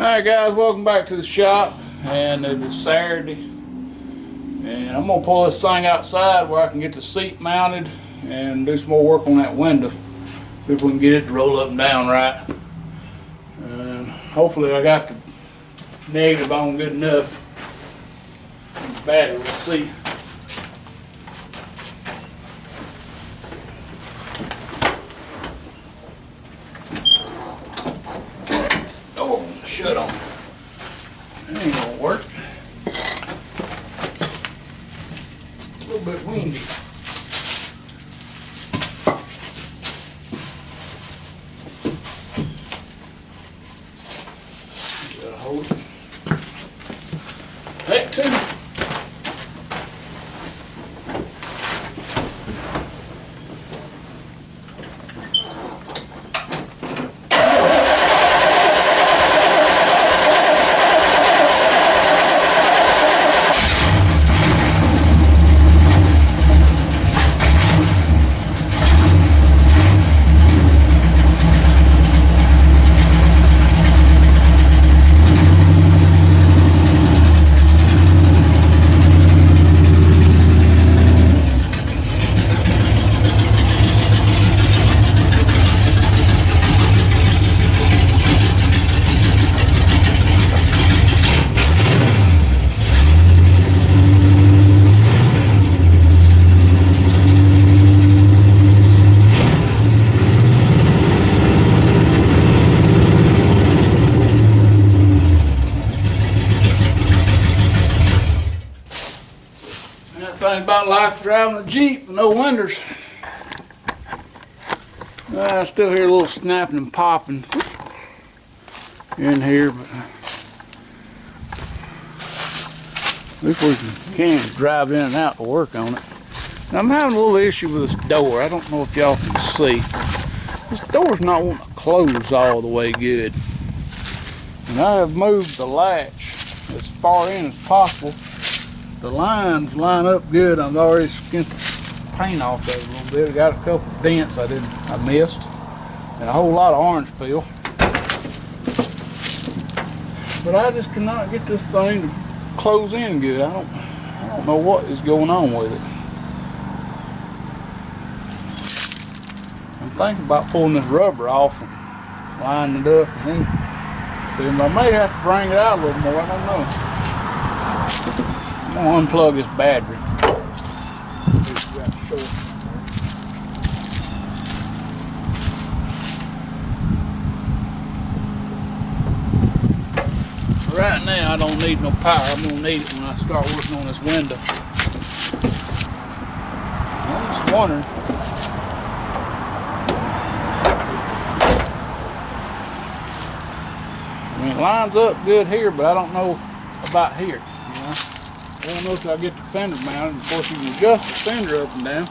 Alright guys, welcome back to the shop, and it is Saturday, and I'm going to pull this thing outside where I can get the seat mounted and do some more work on that window. See if we can get it to roll up and down right. And hopefully I got the negative on good enough. The battery, we'll see. Shut on. That ain't gonna work. A little bit windy. Gotta hold it. K10. Thing about like driving a Jeep with no windows. I still hear a little snapping and popping in here, but at least we can drive in and out to work on it. Now, I'm having a little issue with this door. I don't know if y'all can see. This door's not wanting to close all the way good. And I have moved the latch as far in as possible. The lines line up good. I've already skinned the paint off of it a little bit. I got a couple of dents I missed, and a whole lot of orange peel. But I just cannot get this thing to close in good. I don't know what is going on with it. I'm thinking about pulling this rubber off and lining it up, and then I may have to bring it out a little more. I don't know. I'm gonna unplug this battery. Right now I don't need no power. I'm gonna need it when I start working on this window. I'm just wondering. I mean, it lines up good here, but I don't know about here. I don't know if I get the fender mounted. Of course, you can adjust the fender up and down.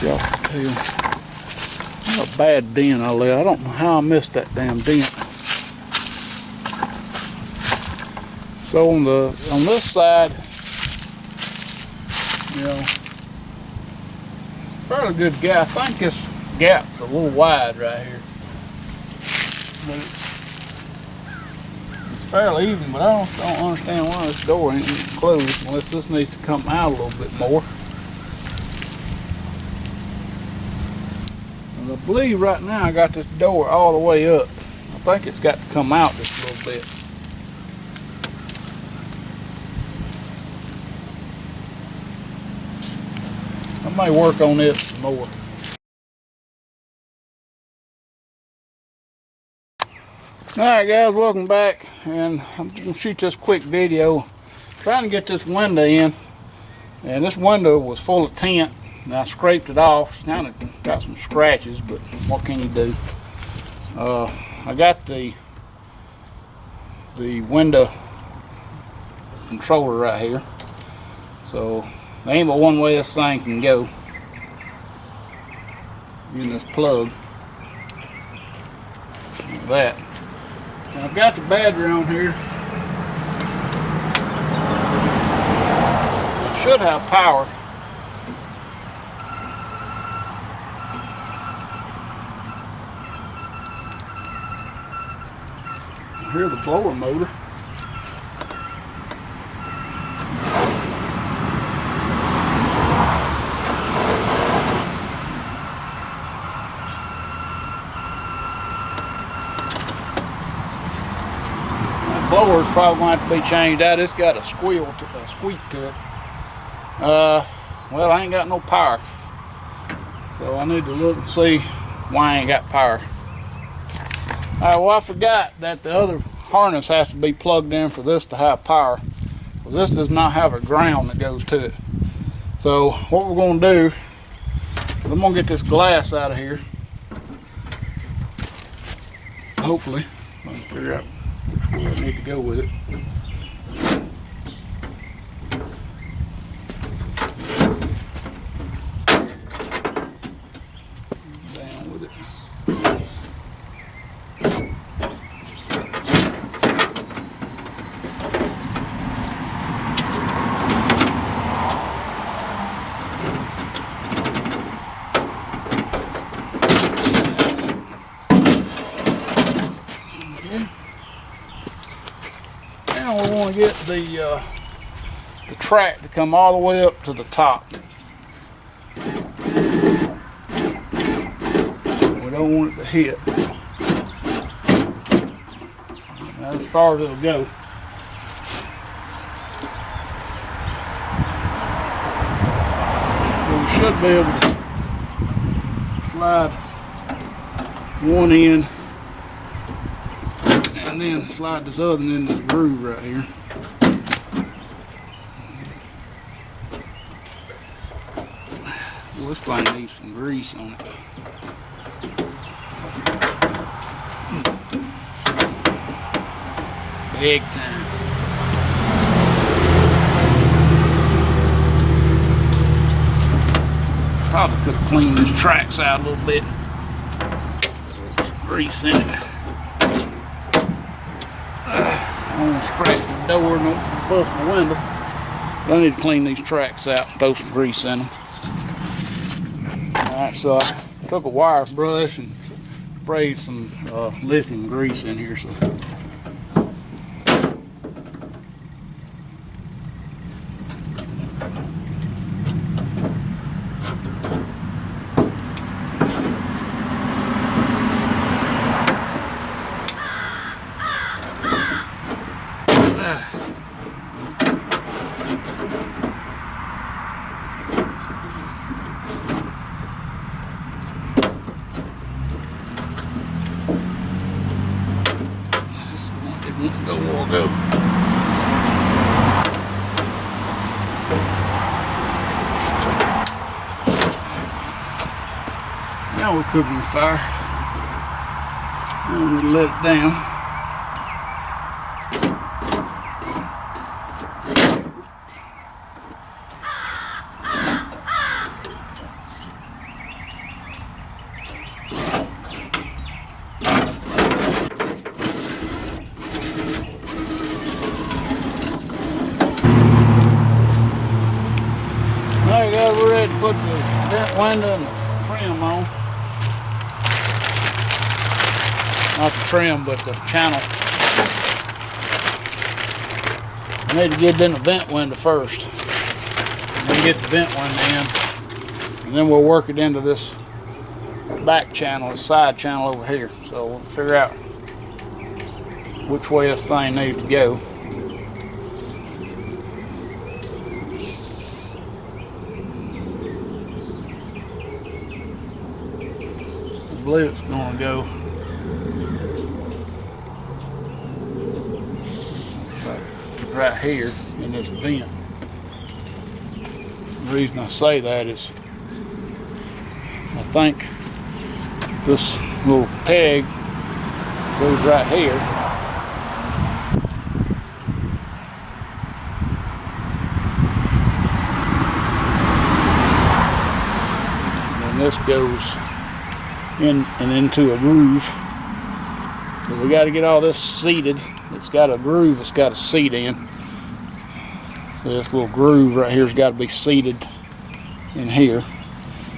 Y'all can tell. A bad dent I left. I don't know how I missed that damn dent. So on this side, you know, fairly good gap. I think this gap's a little wide right here, but it's fairly even, but I don't understand why this door ain't closed unless this needs to come out a little bit more. And I believe right now I got this door all the way up. I think it's got to come out just a little bit. I may work on this some more. Alright guys, welcome back, and I'm going to shoot this quick video trying to get this window in, and this window was full of tint and I scraped it off. It's kind of got some scratches, but what can you do? I got the window controller right here, so there ain't but one way this thing can go, using this plug like that. And I've got the battery on here. It should have power. Here's the blower motor. That blower's probably going to have to be changed out. It's got a squeak to it. Well, I ain't got no power, so I need to look and see why I ain't got power. Well, I forgot that the other harness has to be plugged in for this to have power, because this does not have a ground that goes to it. So what we're going to do is I'm going to get this glass out of here. Hopefully, I'm going to figure out which way I need to go with it. Now we want to get the track to come all the way up to the top. We don't want it to hit. That's as far as it'll go. So we should be able to slide one in and then slide this other in this groove right here. Well, this thing needs some grease on it. Big time. Probably could have cleaned these tracks out a little bit. Some grease in it. I don't want to scratch the door and bust my window. But I need to clean these tracks out and throw some grease in them. Alright, so I took a wire brush and sprayed some lithium grease in here. So go. Now we're cooking the fire. Now we let it down. There you go, we're ready to put the vent window and the trim on. Not the trim, but the channel. I need to get in the vent window first. And then get the vent window in. And then we'll work it into this back channel, this side channel over here. So we'll figure out which way this thing needs to go. I believe it's going to go right here in this vent. The reason I say that is I think this little peg goes right here. And this goes in and into a groove. So we got to get all this seated. It's got a groove it's got a seat in. So this little groove right here's got to be seated in here.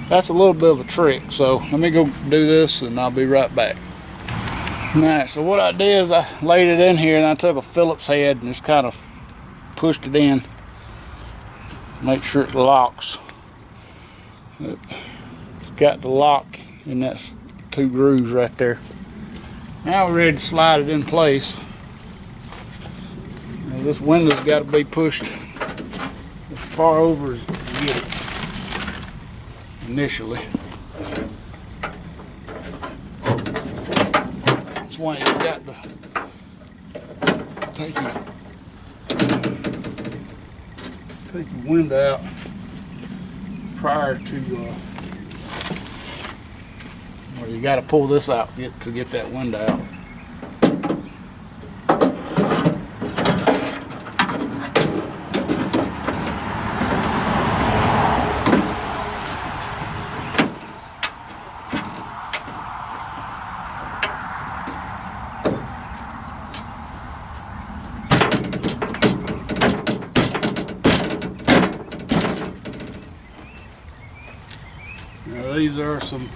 That's a little bit of a trick, so let me go do this and I'll be right back. Alright, so what I did is I laid it in here and I took a Phillips head and just kind of pushed it in. Make sure it locks. It's got the lock in that 2 grooves right there. Now we're ready to slide it in place. Now this window's got to be pushed as far over as you can get it initially. That's why you got to take your window out prior to well, you got to pull this out to get that window out. Now these are some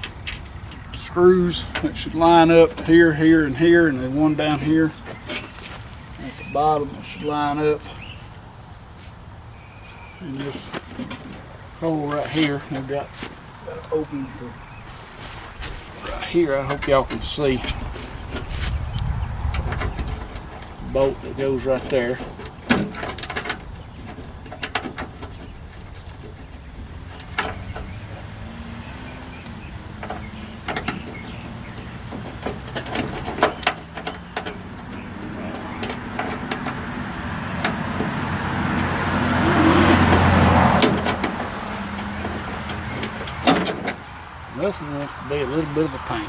screws that should line up here, here, and here, and then one down here at the bottom that should line up. And this hole right here, we've got that open for right here. I hope y'all can see the bolt that goes right there. This one wants to be a little bit of a pain.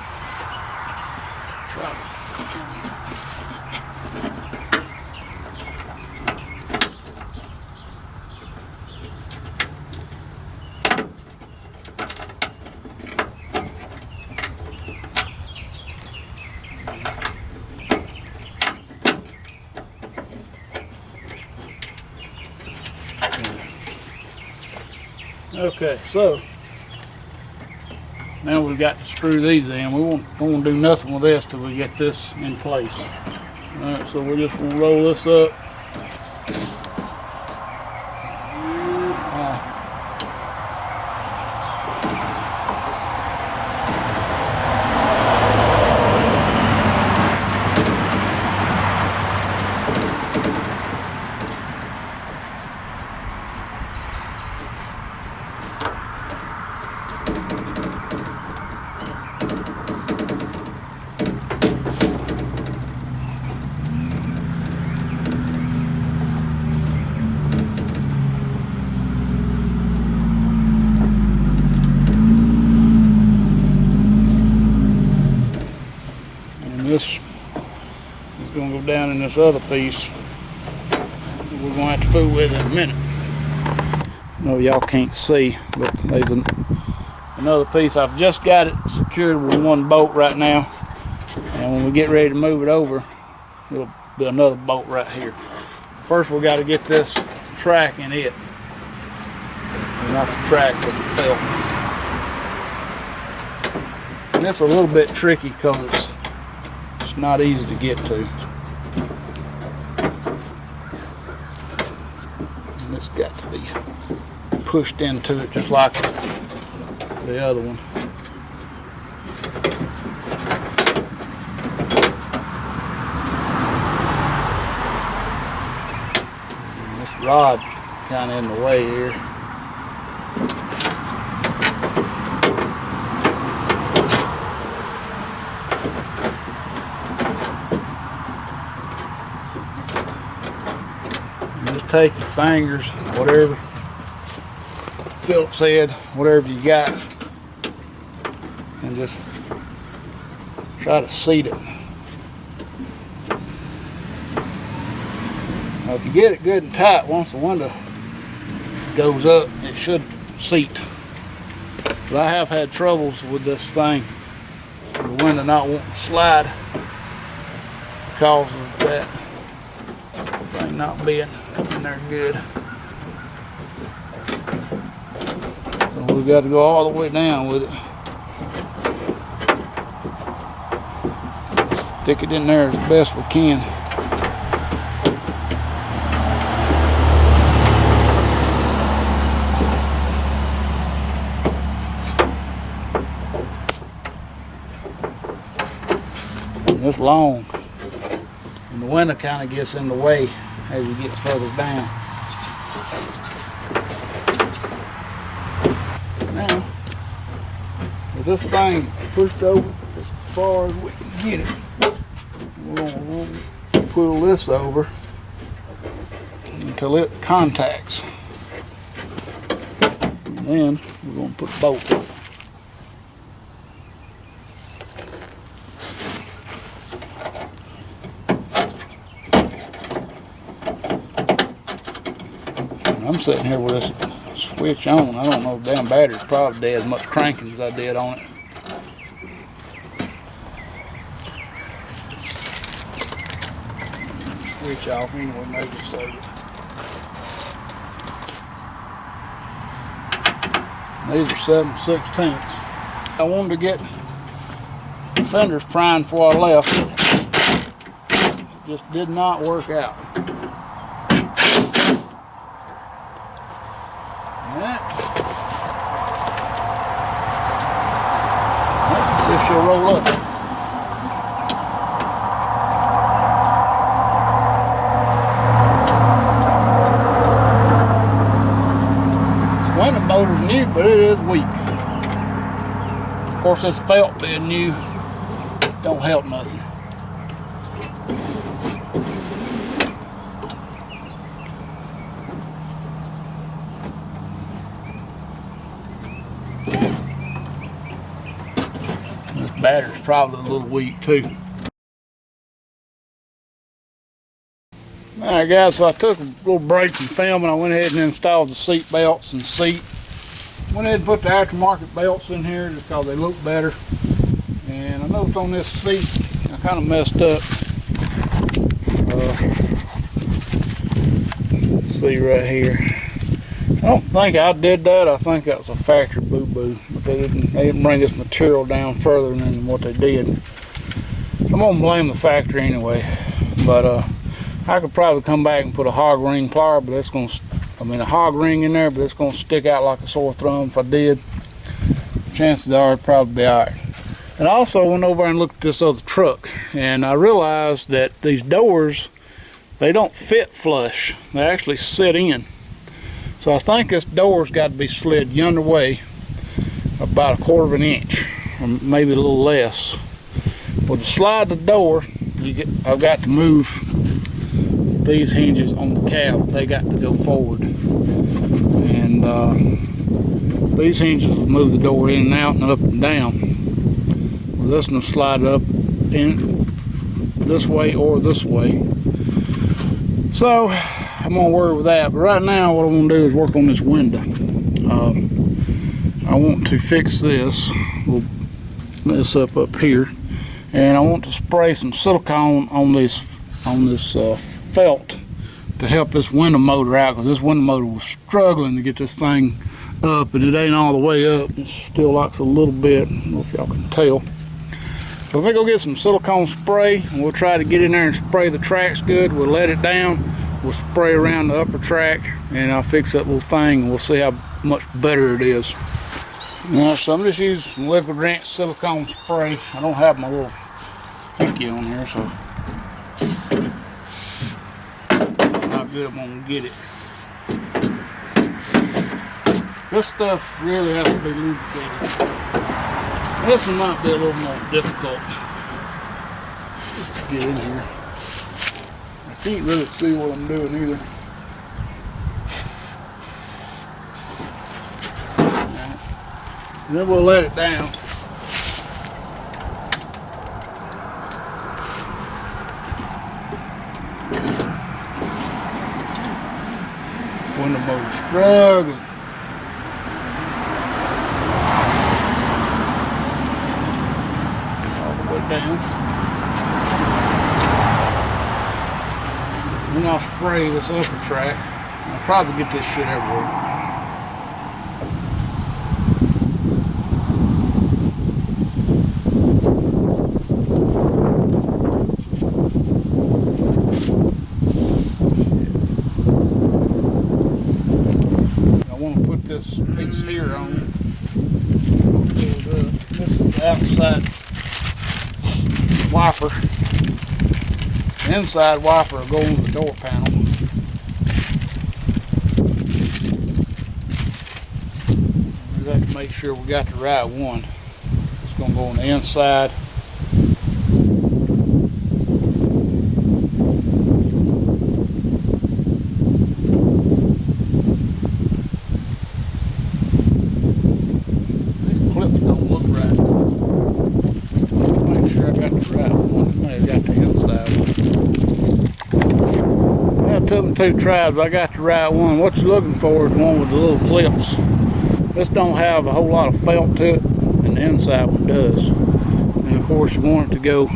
Okay, so now we've got to screw these in. We won't do nothing with this till we get this in place. Alright, so we're just going to roll this up. This is going to go down in this other piece that we're going to have to fool with in a minute. I know y'all can't see, but there's another piece. I've just got it secured with one bolt right now, and when we get ready to move it over, it'll be another bolt right here. First we got to get this track in it. Not the track, but the felt. And it's a little bit tricky because it's not easy to get to. And it's got to be pushed into it just like the other one. And this rod kind of in the way here. Take your fingers, whatever Phillips head, whatever you got, and just try to seat it. Now if you get it good and tight, once the window goes up, it should seat. But I have had troubles with this thing, the window not wanting to slide because of that thing not being in there good. So we've got to go all the way down with it. Stick it in there as best we can. It's long, and the window kind of gets in the way as it gets further down. Now, with this thing pushed over as far as we can get it, we're going to pull this over until it contacts. And then we're going to put a bolt on it. I'm sitting here with this switch on. I don't know if the damn battery's probably dead as much cranking as I did on it. Switch off anyway, maybe save it. These are 7/16. I wanted to get the fenders primed before I left. It just did not work out. See if she'll roll up. This window motor's new, but it is weak. Of course, this felt being new don't help nothing. Battery's probably a little weak too. Alright guys, so I took a little break from filming. I went ahead and installed the seat belts and seat. Went ahead and put the aftermarket belts in here just because they look better. And I noticed on this seat I kind of messed up. Let's see right here. I don't think I did that. I think that was a factory boo-boo. But they didn't bring this material down further than what they did. I'm gonna blame the factory anyway. But I could probably come back and put a hog ring plier, but it's gonna, a hog ring in there, but it's gonna stick out like a sore thumb if I did. Chances are it'd probably be alright. And I also went over and looked at this other truck, and I realized that these doors, they don't fit flush. They actually sit in. So I think this door's got to be slid yonder way about 1/4 inch, or maybe a little less. Well, to slide the door, I've got to move these hinges on the cab. They got to go forward. And these hinges will move the door in and out and up and down. Well, this one will slide up in this way or this way. So I'm gonna worry with that, but right now what I'm gonna do is work on this window. I want to fix this up here, and I want to spray some silicone on this felt to help this window motor out, because this window motor was struggling to get this thing up, and it ain't all the way up. It still locks a little bit. I don't know if y'all can tell. So we're gonna go get some silicone spray, and we'll try to get in there and spray the tracks good. We'll let it down. We'll spray around the upper track, and I'll fix that little thing, and we'll see how much better it is. Now, so I'm just using liquid ranch silicone spray. I don't have my little pinky on here, so how good I'm gonna get it. This stuff really has to be lubricated. This one might be a little more difficult just to get in here. I can't really see what I'm doing either. And then we'll let it down. This window motor's struggling. All the way down. Then I'll spray this upper track. I'll probably get this shit everywhere. this piece here on. This is the outside wiper. The inside wiper will go on the door panel. We have to make sure we got the right one. It's going to go on the inside. These clips don't look right. Make sure I got the right one. I may have got the inside one. I took them 2 tries, but I got the right one. What you're looking for is one with the little clips. This don't have a whole lot of felt to it, and the inside one does. And of course you want it to go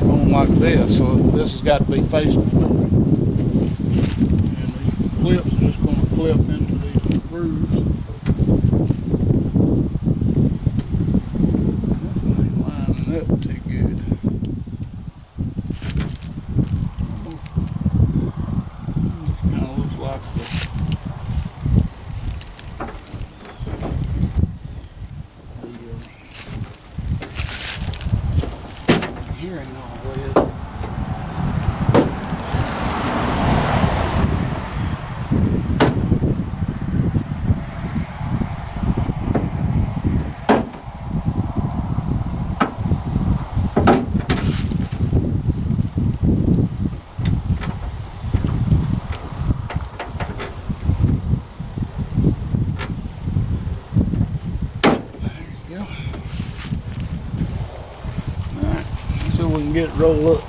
on like this, so this has got to be facing forward. And these clips are just going to clip into these grooves. This ain't lining up too good. It kind of looks like here ain't all the way up. There you go. Alright, so we can get it rolled up.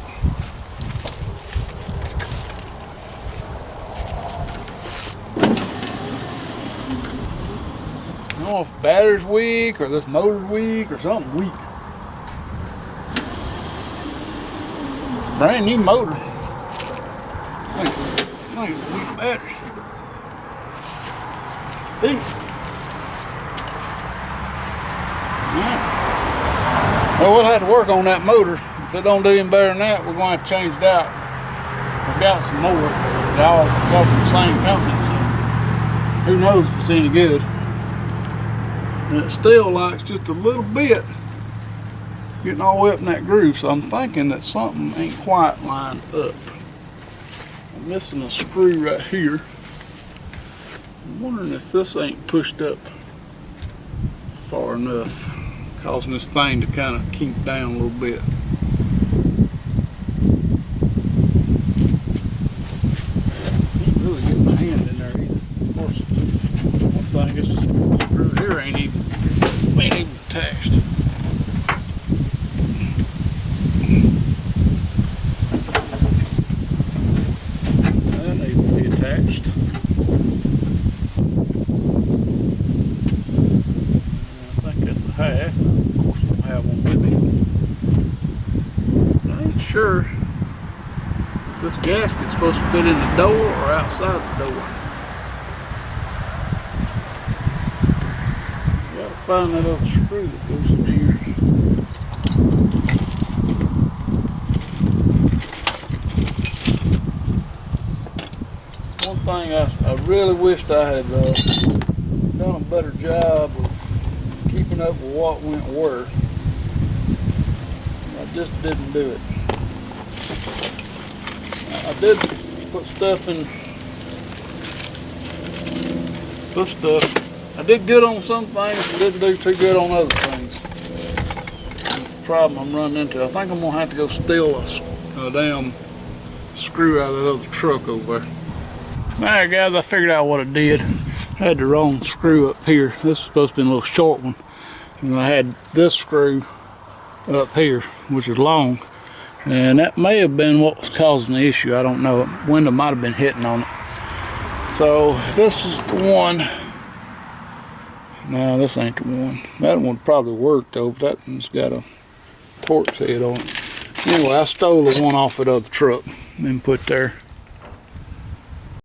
I don't know if the battery's weak or this motor's weak or something weak. Brand new motor. I think it's a weak battery. Well, we'll have to work on that motor. If it don't do any better than that, we're going to have to change it out. I've got some more. They all come from the same company, so who knows if it's any good. And it still likes just a little bit getting all the way up in that groove, so I'm thinking that something ain't quite lined up. I'm missing a screw right here. I'm wondering if this ain't pushed up far enough, causing this thing to kind of kink down a little bit. Can't really get my hand in there either. Of course, one thing is the screw here ain't even attached. That needs to be attached. I think that's a half. Of course, I don't have one with me. I ain't sure if this gasket's supposed to fit in the door or outside the door. Gotta find that other screw that goes in here. One thing I really wished I had done a better job of keeping up with what went where. I just didn't do it. I did put stuff in. This stuff, I did good on some things, but didn't do too good on other things. That's the problem I'm running into. I think I'm gonna have to go steal a damn screw out of that other truck over there. Alright guys, I figured out what I did. I had the wrong screw up here. This is supposed to be a little short one. And I had this screw up here, which is long. And that may have been what was causing the issue. I don't know. Window might have been hitting on it. So this is the one. No, this ain't the one. That one probably worked though, but that one's got a Torx head on it. Anyway, I stole the one off that other truck and put there.